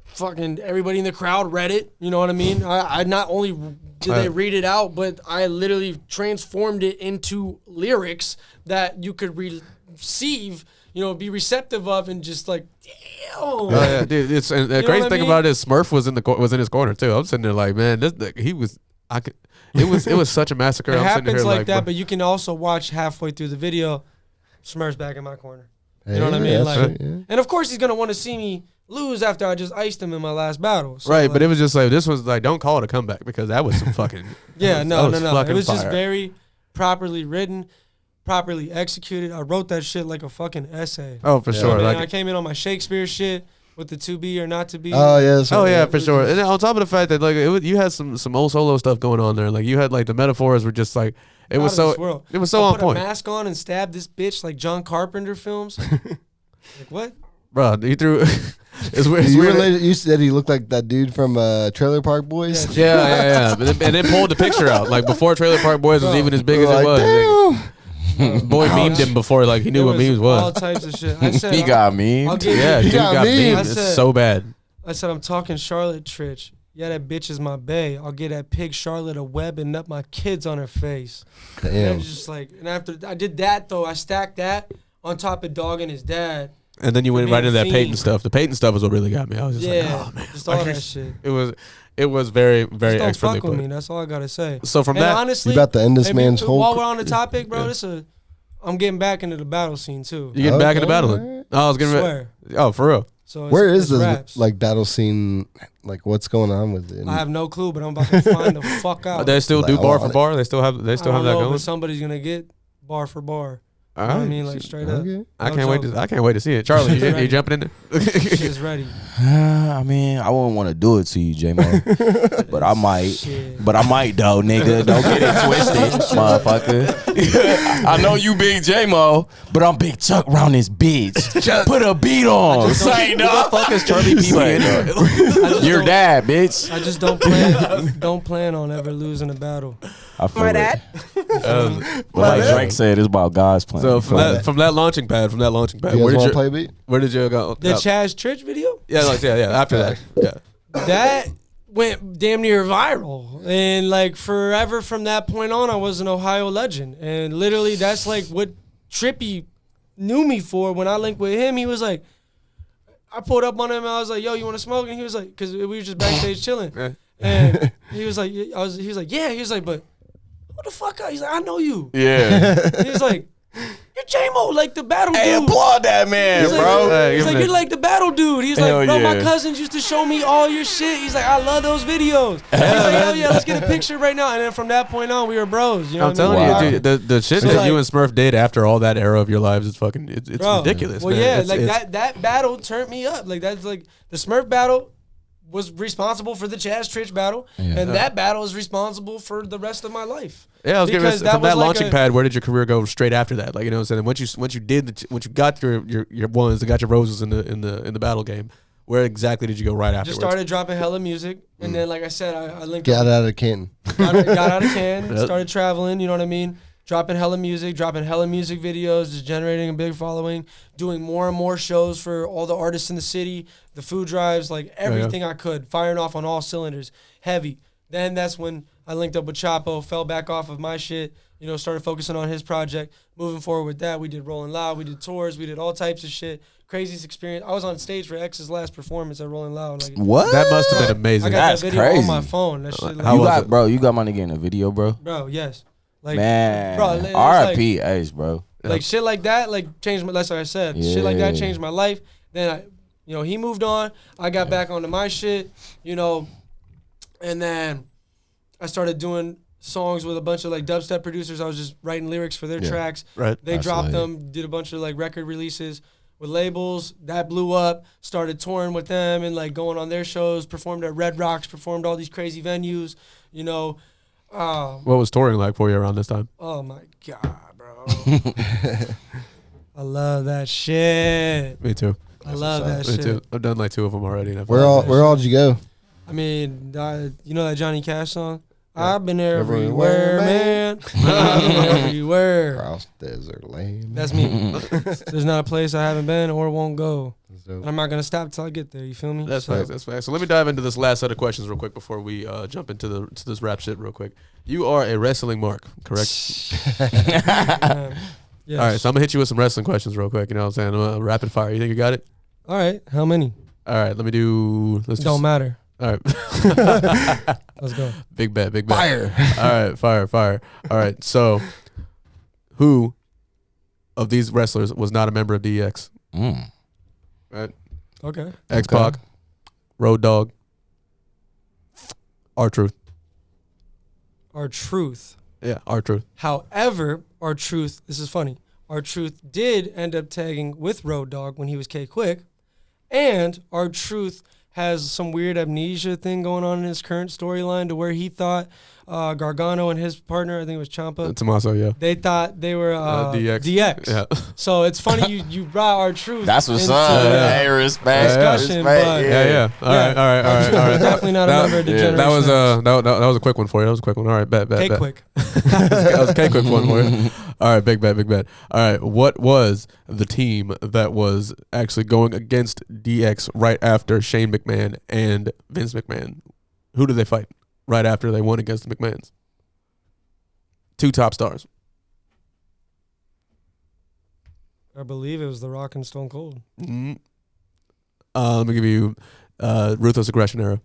fucking everybody in the crowd read it. You know what I mean? I not only did they read it out, but I literally transformed it into lyrics that you could receive, you know, be receptive of, and just like, damn. Oh yeah, dude. And the crazy thing about it is Smurf was in his corner too. I'm sitting there like, man, it was such a massacre. It I'm happens sitting here like that, but you can also watch halfway through the video, Smurf's back in my corner. You know what I mean? Like, and of course he's gonna want to see me lose after I just iced him in my last battle. So right, like, but it was just like, this was like, don't call it a comeback, because that was some fucking no. It was fire. just very properly written, properly executed. I wrote that shit like a fucking essay. Oh, for sure. Man, like, I came in on my Shakespeare shit with the to be or not to be. Oh yeah. For sure. And then on top of the fact that like you had some old solo stuff going on there. Like you had like the metaphors were just like it was so on point. Put a mask on and stab this bitch like John Carpenter films. Like what? Bro, he threw. It's weird. You said he looked like that dude from Trailer Park Boys. Yeah. And then pulled the picture out like before Trailer Park Boys was even as big as it was. Damn. Boy memed him before, like he knew what memes was. All types of shit. I said, he got memed. Dude got memed. It's so bad. I said, I'm talking Charlotte Trich. Yeah, that bitch is my bae. I'll get that pig Charlotte a web and nut my kids on her face. Damn. And just like, and after I did that though, I stacked that on top of Dog and his dad. And then you went right into that Peyton stuff. The Peyton stuff is what really got me. I was just like, oh man, just all that shit. It was very, very just expertly don't fuck with put. me. That's all I gotta say. So from that, honestly, you about to end this man's whole. While we're on the topic, bro, I'm getting back into the battle scene too. You getting back into battling? Oh, I was getting ready. Oh, for real. So where is the like battle scene? Like what's going on with it? I have no clue, but I'm about to find the fuck out. They still do bar for bar. They still have that going. But somebody's gonna get bar for bar. All right. You know what I mean, like straight up. I can't wait to see it. Charlie, you jumping in there? She's ready. I mean, I wouldn't want to do it to you, Jmo, but I might. Shit. But I might though, nigga. Don't get it twisted, motherfucker. I know you big Jmo, but I'm big Chuck round this bitch. Put a beat on. Say no. What the fuck is Charlie P? Your dad, bitch. I just don't plan on ever losing a battle. I feel that. But like Drake said, it's about God's plan. So from that launching pad, you guys play beat? Where did you go? The Chaz Trich video? Yeah, after that. Yeah. That went damn near viral. And like forever from that point on, I was an Ohio legend. And literally that's like what Trippy knew me for. When I linked with him, he was like, I pulled up on him and I was like, yo, you want to smoke? And he was like, because we were just backstage chilling. And he was like, yeah. He was like, but what the fuck? He's like, I know you. Yeah. He was like, you're Jmo, like the battle dude. Hey, applaud that man, he's bro. Like, he's like, you're like the battle dude. He's like, bro, yeah. my cousins used to show me all your shit. He's like, I love those videos. He's like, hell yeah, let's get a picture right now. And then from that point on, we were bros. You know I'm telling you, dude, the shit So that like, you and Smurf did after all that era of your lives is fucking, it's ridiculous. Well, man. yeah, that battle turned me up. Like that's like the Smurf battle was responsible for the Chaz Trich battle, and that battle is responsible for the rest of my life. Yeah, I was Because from that was like launching pad. Where did your career go straight after that? Like, you know what I'm saying? Once you got your ones and got your roses in the battle game, where exactly did you go right afterwards? Just started dropping hella music, and then like I said, I linked. Got out of Canton. Got out of Canton. Started traveling. You know what I mean? Dropping hella music videos, just generating a big following, doing more and more shows for all the artists in the city, the food drives, like everything I could, firing off on all cylinders, heavy. Then that's when I linked up with Chapo, fell back off of my shit, started focusing on his project. Moving forward with that, we did Rolling Loud, we did tours, we did all types of shit. craziest experience. I was on stage for X's last performance at Rolling Loud. Like, What? That must have been amazing. I got That's that video crazy. on my phone. That shit, like, You got my nigga in a video, bro. bro, yes. Like, Man, bro, it's R.I.P. Ace, bro. like shit like that, like changed my. That's what I said. Shit like that changed my life. Then he moved on. I got back onto my shit, and then I started doing songs with a bunch of like dubstep producers. I was just writing lyrics for their tracks. Right. They dropped them, did a bunch of like record releases with labels. That blew up. Started touring with them and like going on their shows. Performed at Red Rocks. Performed all these crazy venues. What was touring like for you around this time? Oh my God, bro. I love that shit. Me too. I love that shit. Me too. I've done like 2 of them already. And Where all did you go? I mean, you know that Johnny Cash song? Yeah. I've been everywhere, man. I've been everywhere. Cross desert land. That's me. There's not a place I haven't been or won't go. And I'm not gonna stop till I get there. You feel me? That's facts. That's facts. So let me dive into this last set of questions real quick before we jump into this rap shit real quick. You are a wrestling mark, correct? Yes. All right, so I'm gonna hit you with some wrestling questions real quick. You know what I'm saying? Rapid fire. You think you got it? All right. How many? All right. Let me do. Don't matter. All right. Let's go. Big bet. Big bet. Fire. All right. Fire. All right. So, who of these wrestlers was not a member of DX? Right. Okay. X-Pac, Road Dogg, R-Truth. R-Truth. Yeah, R-Truth. However, R-Truth, this is funny. R-Truth did end up tagging with Road Dogg when he was K-Quick, and R-Truth has some weird amnesia thing going on in his current storyline to where he thought Gargano and his partner, I think it was Ciampa, Tommaso, yeah. they thought they were DX. Yeah. So it's funny you brought R-Truth. That's what's into up. the Hey, respect. discussion, but Yeah. All right. R-Truth is definitely not a member of the generation. That was a quick one for you. That was a quick one. All right, bet. K-Quick. That was a K-Quick one for you. All right, big bet. All right, what was the team that was actually going against DX right after Shane McMahon and Vince McMahon? Who did they fight right after they won against the McMahons? 2 top stars. I believe it was The Rock and Stone Cold. Mm-hmm. Let me give you Ruthless Aggression era.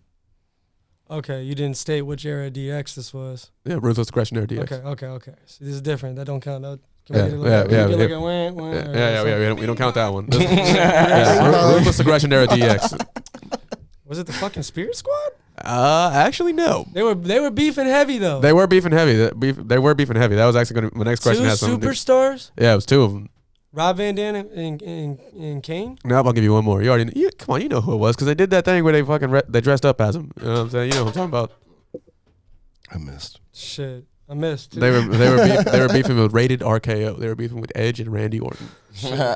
Okay, you didn't state which era of DX this was. Yeah, Ruthless Aggression era DX. Okay. So this is different. That don't count. We don't count that one. Ruthless Aggression era DX. Was it the fucking Spirit Squad? Actually, no. They were beefing heavy though. They were beefing heavy. They were beefing heavy. That was actually going to my next question. 2 has something superstars? Yeah, it was 2 of them. Rob Van Dam and Kane? No, I'll give you one more. Come on, you know who it was because they did that thing where they they dressed up as him. You know what I'm saying? You know what I'm talking about. I missed. Shit, I missed. Too. They were beefing with Rated RKO. They were beefing with Edge and Randy Orton.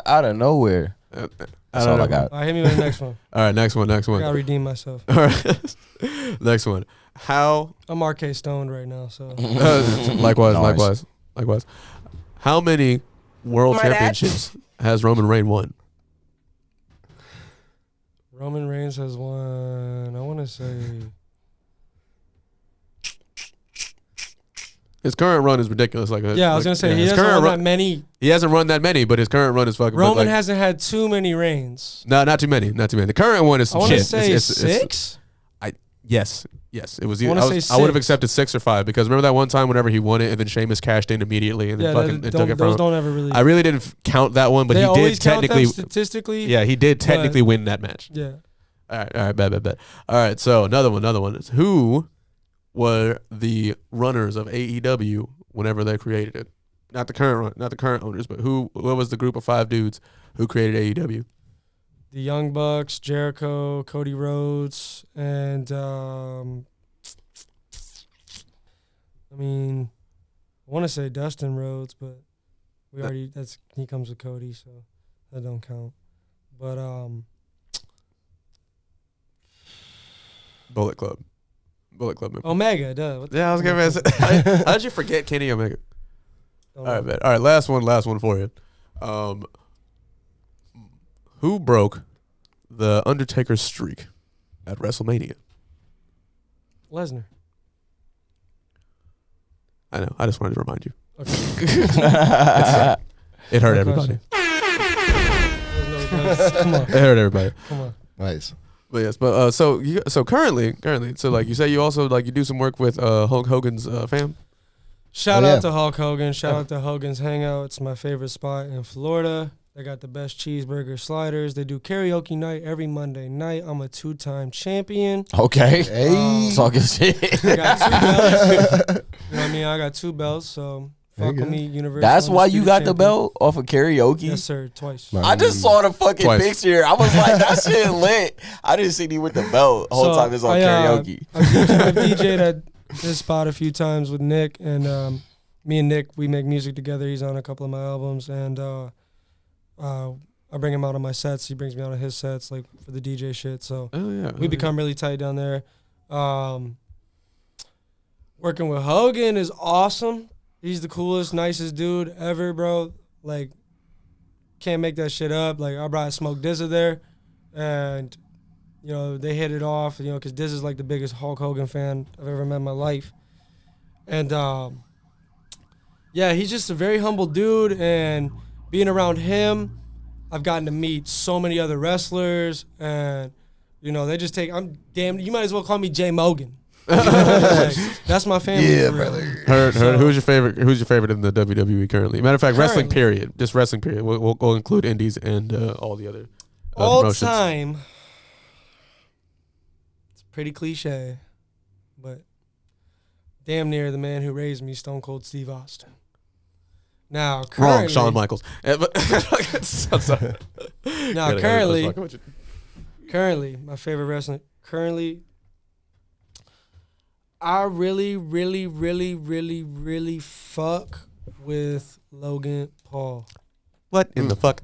Out of nowhere. That's all I got. All right, hit me with the next one. All right, next one. I gotta redeem myself. All right, next one. How? I'm RK stoned right now, so. Likewise. How many world championships has Roman Reigns won? Roman Reigns has won, I want to say. His current run is ridiculous. I was gonna say he hasn't run that many. He hasn't run that many, but his current run is fucking. Roman hasn't had too many reigns. No, not too many. The current one is some shit. I want to say 6. Yes. It was. I would have accepted 6 or 5 because remember that one time whenever he won it and then Sheamus cashed in immediately and then took it from him. Don't ever really. I really didn't count that one, but they he always did technically. Count them statistically. Yeah, he did technically win that match. Yeah. All right, bet. All right, so another one is who were the runners of AEW whenever they created it? Not the current owners, but what was the group of 5 dudes who created AEW? The Young Bucks, Jericho, Cody Rhodes, and I want to say Dustin Rhodes, but he comes with Cody, so that don't count. But Bullet Club member. Omega, duh. Yeah, I was gonna say. How did you forget Kenny Omega? All right, man. All right, last one for you. Who broke the Undertaker's streak at WrestleMania? Lesnar. I know. I just wanted to remind you. Okay. It hurt everybody. Come on. It hurt everybody. Come on. Nice. But yes, but so currently, so like you say, you also like you do some work with Hulk Hogan's fam. Shout out to Hulk Hogan. Shout out to Hogan's Hangout. It's my favorite spot in Florida. They got the best cheeseburger sliders. They do karaoke night every Monday night. I'm a 2-time champion. Okay. Hey. Talking shit. I got 2 belts. You know what I mean? I got 2 belts, so fuck with me, Universal. That's why you got the Champion. belt off of karaoke? Yes, sir. Twice. I just saw the fucking Twice. picture. I was like, that shit lit. I didn't see you with the belt the whole time it's on karaoke. I've DJ'd at this spot a few times with Nick, and me and Nick, we make music together. He's on a couple of my albums, and I bring him out on my sets. He brings me out on his sets, like for the DJ shit. So we become really tight down there. Working with Hogan is awesome. He's the coolest, nicest dude ever, bro. Like, can't make that shit up. Like, I brought Smoke Dizza there, and you know they hit it off. You know, because Dizza's like the biggest Hulk Hogan fan I've ever met in my life, and yeah, he's just a very humble dude, and being around him, I've gotten to meet so many other wrestlers, and you know they just take. You might as well call me Jay Mogan. Like, that's my family. Yeah, for real. brother. Heard. So- Who's your favorite? Who's your favorite in the WWE currently? Matter of fact, wrestling Currently. period. Just wrestling period. We'll include indies and all the other All promotions. time. It's pretty cliche, but damn near the man who raised me, Stone Cold Steve Austin. Now, currently, Wrong, Shawn Michaels. I'm sorry. Now, Gotta- currently, let's fuck with you. currently, my favorite wrestling. Currently, I really, really, really, really, really fuck with Logan Paul. What in the fuck?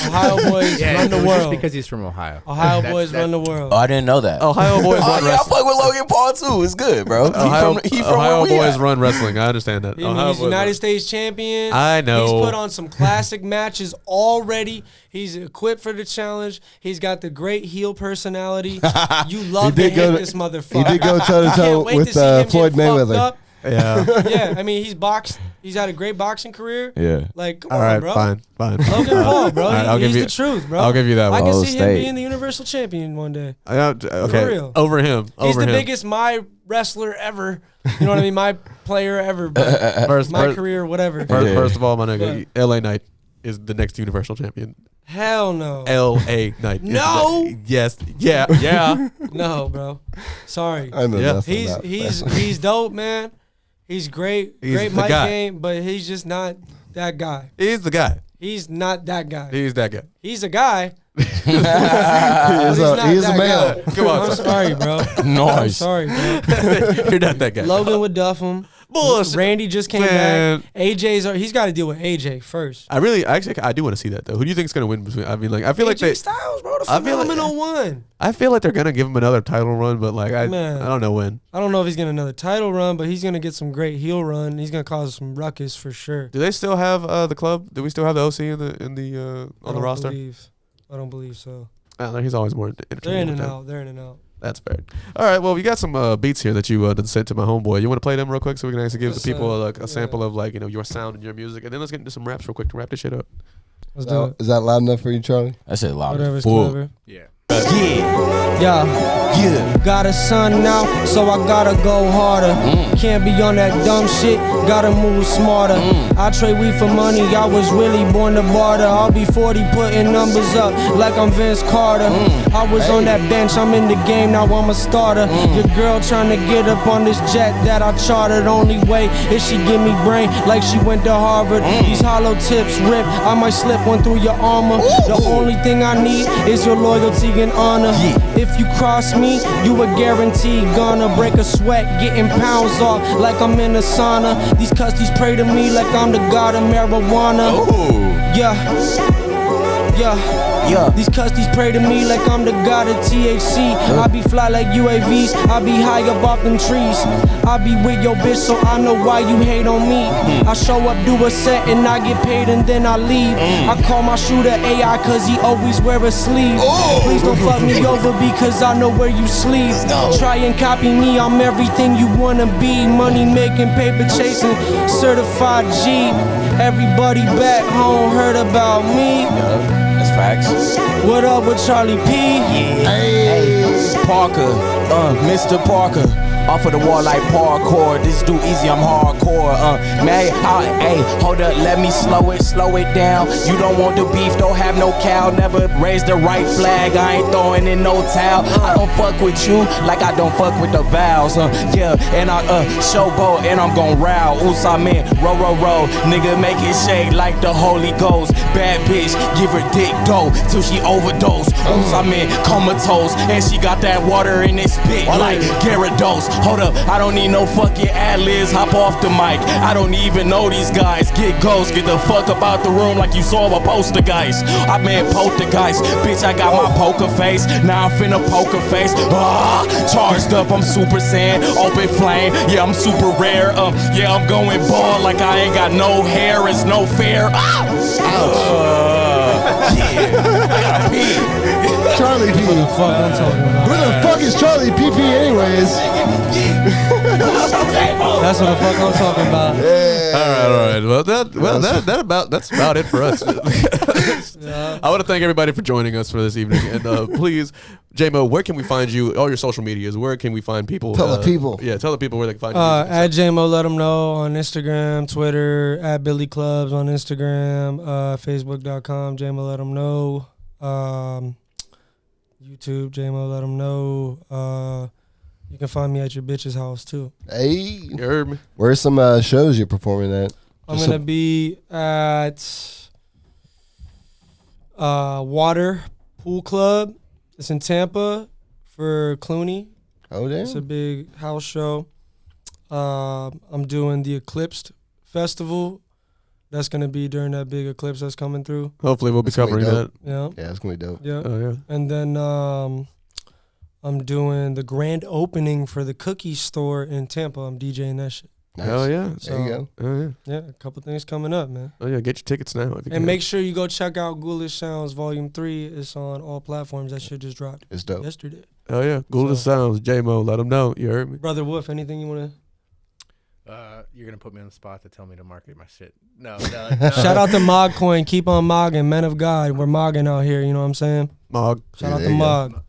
Ohio boys run the Just world. because he's from Ohio. Ohio boys run the Oh, world. I didn't know that. Ohio boys Oh, run yeah, I wrestling. fuck with Logan Paul too. It's good, bro. Ohio, he from Ohio where we boys at. run wrestling. I understand that. He's Ohio boys United run- States champion. I know. He's put on some classic matches already. He's equipped for the challenge. He's got the great heel personality. You love to did go hate to- this motherfucker. He did go toe to Can't toe wait with to see him get Floyd fucked Mayweather. up. Yeah. Yeah, I mean, he's boxed. He's had a great boxing career. Yeah. Like, come All on, right. bro. Fine. Logan Paul, bro. All right, I'll He's give you- the truth, bro. I'll give you that I one. can Oh, see him state. being the Universal Champion one day. Okay. real. Over him. He's Over the him. biggest my wrestler ever. You know what I mean? My player ever. But my career, whatever. First of all, my nigga, LA Knight is the next Universal Champion. Hell no. LA Knight. No. Yes. Yeah. No, bro. Sorry. I know Yeah. nothing about He's dope, man. He's great. He's Great the mic guy. game, but he's just not that guy. He's the guy. He's not that guy. He's that guy. He's a guy. He is a that man. guy. Come on, I'm son. sorry, bro. I'm Nice. sorry, bro. You're not that guy. Logan would duff him. Bullshit. Randy just came Man. back. He's got to deal with AJ first. I do want to see that though. Who do you think is gonna win between? I mean, like, I feel like AJ they. Styles, bro, the I feel like- phenomenal one. I feel like they're gonna give him another title run, but like, I Man. don't know when. I don't know if he's getting another title run, but he's gonna get some great heel run. He's gonna cause some ruckus for sure. Do they still have the club? Do we still have the OC in the on the roster? I don't believe so. He's always more They're entertaining. in and with that. out. They're in and out. That's fair. All right. Well, we got some beats here that you done sent to my homeboy. You want to play them real quick so we can actually give Yes, the people sir. like a sample of like your sound and your music, and then let's get into some raps real quick to wrap this shit up. Let's do it. Is that loud enough for you, Charlie? That shit loud. Whatever's Full. clever. Yeah. Yeah. Got a son now, so I gotta go harder. Can't be on that dumb shit, gotta move smarter. I trade weed for money, I was really born to barter. I'll be 40 putting numbers up like I'm Vince Carter. I was on that bench, I'm in the game, now I'm a starter. Your girl trying to get up on this jet that I chartered. Only way is she give me brain like she went to Harvard. These hollow tips rip, I might slip one through your armor. The only thing I need is your loyalty and honor. If you cross me, you a guaranteed gonna break a sweat, getting pounds off like I'm in a sauna. These custies pray to me like I'm the god of marijuana. Yeah, yeah. These custies pray to me like I'm the god of THC. I be fly like UAVs, I be high up off them trees. I be with your bitch, so I know why you hate on me. I show up, do a set, and I get paid, and then I leave. I call my shooter AI, cause he always wear a sleeve. Please don't fuck me over because I know where you sleep. Try and copy me, I'm everything you wanna be. Money making, paper chasing, certified G. Everybody back home heard about me. That's facts. What up with Charlee P? Hey, Parker, Mr. Parker. Off of the wall like parkour. This dude easy, I'm hardcore. Man, hey, hold up, let me slow it down. You don't want the beef, don't have no cow. Never raise the right flag, I ain't throwing in no towel. I don't fuck with you like I don't fuck with the vows. Yeah, and I showboat and I'm gon' row. Usamin, row. Nigga make it shake like the Holy Ghost. Bad bitch, give her dick dough till she overdose. Usamin, comatose, and she got that water in it spit like Gyarados. Hold up, I don't need no fucking ad-libs, hop off the mic. I don't even know these guys. Get ghost, get the fuck about the room like you saw a poster guys. I meant poltergeist, bitch, I got my poker face. Now I'm finna poker face. Charged up, I'm Super Saiyan, open flame. Yeah, I'm super rare. Yeah, I'm going bald like I ain't got no hair. It's no fair. Yeah, I gotta pee. Charlee P. What the fuck I'm talking about? Who the fuck is Charlee PP anyways? That's what the fuck I'm talking about. All right. Well, that's about it for us. I want to thank everybody for joining us for this evening, and please, Jmo, where can we find you? All your social medias. Where can we find people? Tell the people. Yeah, tell the people where they can find you. At Jmo Let Em Know on Instagram, Twitter, at Billy Clubs on Instagram, Facebook.com, Jmo Let Em Know, YouTube, Jmo Let Em Know. You can find me at your bitch's house too. Hey, you heard me. Where's some shows you're performing at? I'm gonna be at Water Pool Club. It's in Tampa for Clooney. Oh damn! It's a big house show. I'm doing the Eclipsed Festival. That's gonna be during that big eclipse that's coming through. Hopefully, we'll be covering that. Yeah, it's gonna be dope. Yeah, yeah. And then I'm doing the grand opening for the cookie store in Tampa. I'm DJing that shit. Nice. Hell yeah! So, there you go. Oh yeah. Yeah, a couple things coming up, man. Oh yeah, get your tickets now. If you And make sure you go check out Ghoulish Sounds Volume 3. It's on all platforms. That shit just dropped. It's dope. Yesterday. Oh yeah, Ghoulish Sounds, Jmo, let them know. You heard me, Brother Wolf. Anything you want to? You're gonna put me on the spot to tell me to market my shit. No. Shout out to Mogcoin. Keep on mogging, men of God. We're mogging out here. You know what I'm saying? Mog. Shout out to Mog.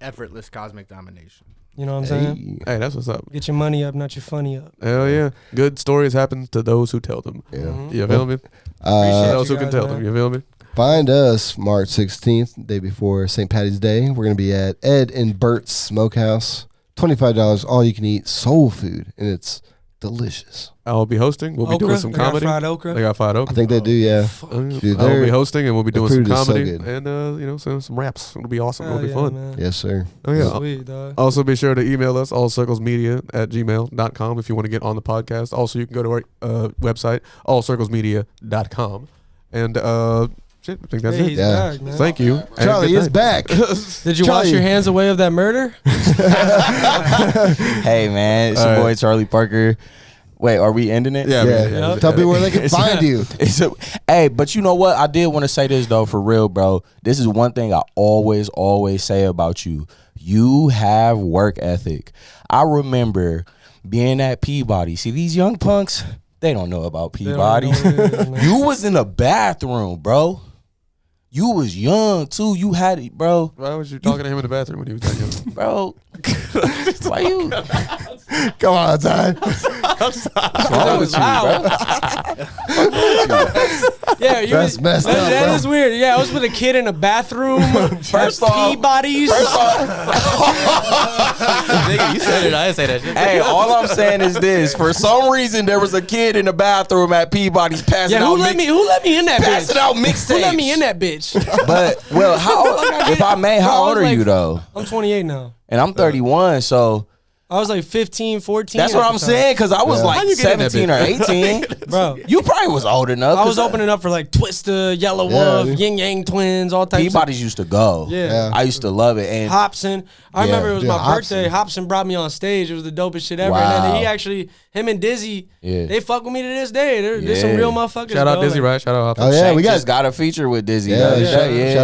Effortless cosmic domination. You know what I'm saying? Hey, that's what's up. Get your money up, not your funny up. Hell yeah. Good stories happen to those who tell them. Yeah. You feel me? Those who can tell them. You feel me? Find us March 16th, day before St. Patty's Day. We're going to be at Ed and Bert's Smokehouse. $25, all you can eat soul food, and it's delicious. I'll be hosting. We'll be doing some comedy. They got fried okra? They got fried okra. I think they do, yeah. Dude, I'll be hosting, and we'll be doing some comedy. So and, some raps. It'll be awesome. It'll be fun. Man. Yes, sir. Oh, yeah. Sweet, dog. Also, be sure to email us, allcirclesmedia@gmail.com if you want to get on the podcast. Also, you can go to our website, allcirclesmedia.com. And, shit, I think that's it. He's back, man. Thank you. Charlie is back. Did you wash your hands away of that murder? Hey, man. It's your boy, Charlee Parker. Wait, are we ending it? Yeah. Tell people where they can find you. Hey, but you know what? I did want to say this, though, for real, bro. This is one thing I always say about you. You have work ethic. I remember being at Peabody. See, these young punks, they don't know about Peabody. You was in the bathroom, bro. You was young, too. You had it, bro. Why was you talking to him in the bathroom when he was that young? Bro, why you? Come on, Ty. What's wrong with you, bro? Yeah, that's messed up, that bro. is weird. Yeah, I was with a kid in a bathroom. First off, Peabody's. Nigga, you said it. I didn't say that shit. Hey, all I'm saying is this. For some reason, there was a kid in the bathroom at Peabody's passing out who let me in that bitch? Passing out mixtapes. Who let me in that bitch? But, well, how, if I may, how old are you, though? I'm 28 now. And I'm 31, so... I was like 15, 14. That's what I'm saying, because I was like 17 or 18. Bro. You probably was old enough. I was opening up for like Twista, Yellow Wolf, Yin Yang Twins, all types Peabody's used to go. Yeah. I used to love it. And Hobson. I remember it was my Hobson. birthday. Hobson brought me on stage. It was the dopest shit ever. Wow. And then he actually, him and Dizzy, they fuck with me to this day. They're some real motherfuckers. Shout out Dizzy, right? Shout out Hobson. Oh yeah, Shank we just got a feature with Dizzy. shout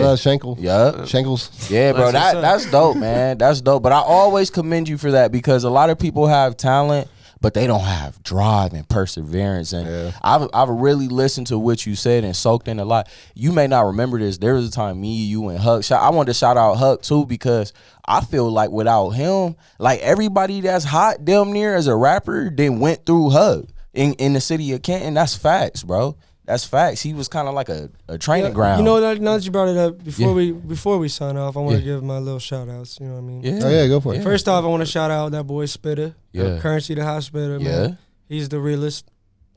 out Shankle. Yeah. Shankles. Yeah, bro, that's dope, man. That's dope. But I always commend you for that, because a lot of people have talent, but they don't have drive and perseverance. And I've really listened to what you said and soaked in a lot. You may not remember this. There was a time me, you, and Huck. I wanted to shout out Huck too, because I feel like without him, like everybody that's hot damn near as a rapper then went through Huck in the city of Canton. That's facts, bro. That's facts. He was kind of like a training ground. You know, now that you brought it up, before we sign off, I want to give my little shout outs. You know what I mean? Yeah. Oh yeah, go for it. First off, I want to shout out that boy Spitter. Yeah. Currency the Hot Spitter, man. He's the realest.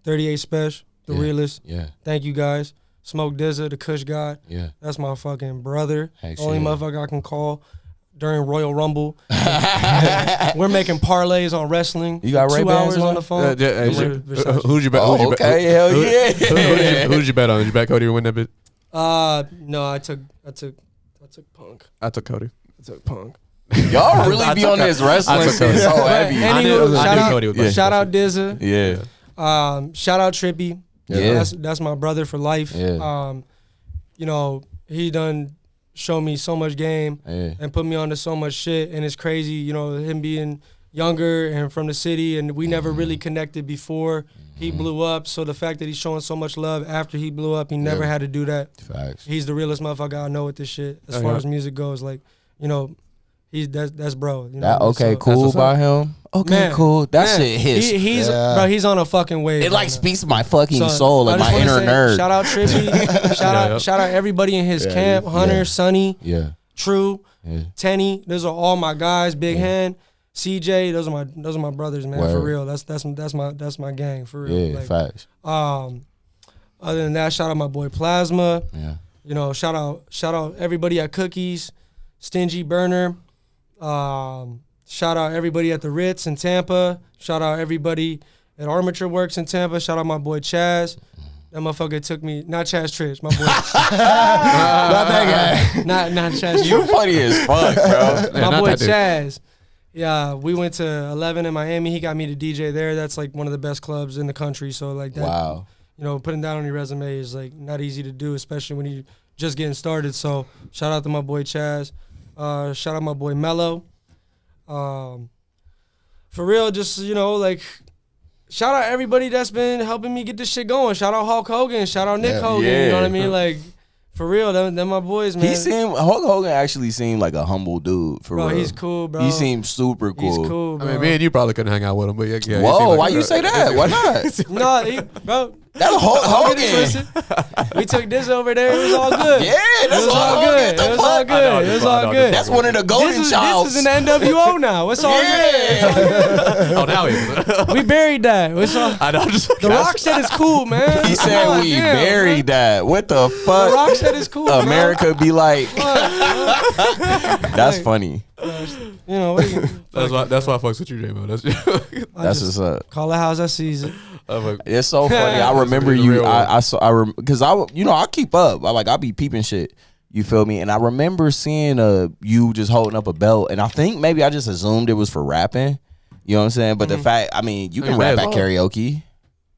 38 Special, the realest. Yeah. Thank you guys. Smoke Dizza, the Kush God. Yeah. That's my fucking brother. Hey, Only shit. motherfucker I can call during Royal Rumble. We're making parlays on wrestling. You got 2 Ray-Bans hours on on? the phone. Who'd you bet? Oh, okay, hell yeah. Who'd you bet on? Did you bet Cody to win that bit? No, I took Punk. I took Cody. I took Punk. Y'all really be on this wrestling shit so heavy. Anywho, shout out Dizza. Yeah. Shout out Trippy. Yeah. That's my brother for life. Yeah. You know, he done show me so much game and put me onto so much shit, and it's crazy, you know, him being younger and from the city, and we never really connected before he blew up. So the fact that he's showing so much love after he blew up, he never had to do that. Facts. He's the realest motherfucker I know with this shit. As far as music goes, like, you know, that's bro. You know, That okay, cool by him. Okay, man, cool. That man, shit hits. Bro, he's on a fucking wave. It like right speaks to my fucking now. soul, like I just my wanna inner say, nerd. Shout out Trippy. Shout out everybody in his camp. Hunter, Sonny, True, Tenny. Those are all my guys. Big Hand, CJ. Those are my brothers, man. Word. For real. That's my gang. For real. Yeah, like, facts. Other than that, shout out my boy Plasma. Yeah. You know, shout out everybody at Cookies, Stingy Burner. Shout out everybody at the Ritz in Tampa. Shout out everybody at Armature Works in Tampa. Shout out my boy Chaz. That motherfucker took me, not Chaz Trish, my boy. Not that guy. Not Chaz. You funny as fuck, bro. My boy Chaz. Yeah, we went to 11 in Miami. He got me to DJ there. That's like one of the best clubs in the country. So like that, Wow. you know, putting down on your resume is like not easy to do, especially when you just getting started. So shout out to my boy Chaz. Shout out my boy Mello. For real, just, you know, like, shout out everybody that's been helping me get this shit going. Shout out Hulk Hogan. Shout out Nick Hogan. You know what I mean? Like, for real, them my boys, man. Hulk Hogan actually seemed like a humble dude, for bro, real. he's cool, bro. He seemed super cool. He's cool, bro. I mean, me and you probably couldn't hang out with him, but yeah. Whoa, why you say that? Why not? No, bro. That's Hulk Hogan. Listen, we took this over there. It was all good. Yeah, that's it was all good. It was all good. It was all good. That's one of the golden childs. This is an NWO now. It's all good. Oh, now he is. We buried that. It's all, I know. the Rock said it's cool, man. He said we buried that. What the fuck? The Rock said it's cool. America be like. That's Like, funny. You know, That's why I fucks with you, Jmo. That's what's up. Call the house that sees it. It's so funny. I remember you. Because I keep up. I be peeping shit. You feel me? And I remember seeing you just holding up a belt, and I think maybe I just assumed it was for rapping. You know what I'm saying? But the fact, I mean, you can rap at karaoke.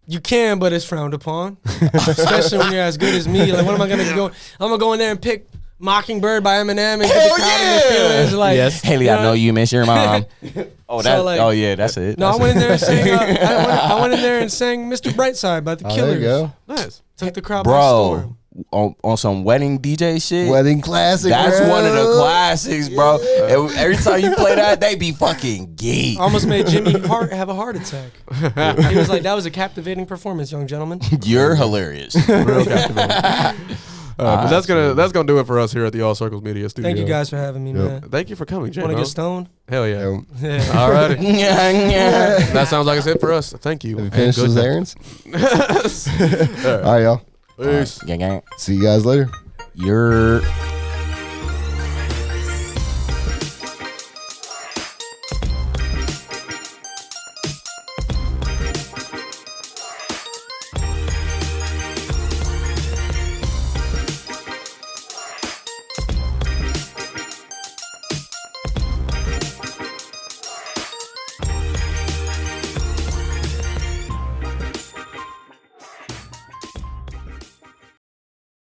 You can, but it's frowned upon, especially when you're as good as me. Like, what am I gonna go? I'm gonna go in there and pick Mockingbird by Eminem and get the crowd in their feelings. Like, yes, Haley, I know you miss your mom. Oh yeah, that's it. No, I went in there and sang. I went in there and sang "Mr. Brightside" by the Killers. There you go. Nice. Took the crowd by storm. On some wedding DJ shit. Wedding classic. That's bro. one of the classics, bro. Every time you play that, they be fucking geek. Almost made Jimmy Hart have a heart attack. He was like, "That was a captivating performance, young gentleman." You're hilarious. Real captivating. But that's gonna do it for us here at the All Circles Media Studio. Thank you guys for having me, man. Thank you for coming, Jmo. Want to get stoned? Hell yeah. Yeah. All righty. Yeah. That sounds like it's it for us. Thank you. Have you finished those errands? All All right, y'all. Peace. Gang. See you guys later. You're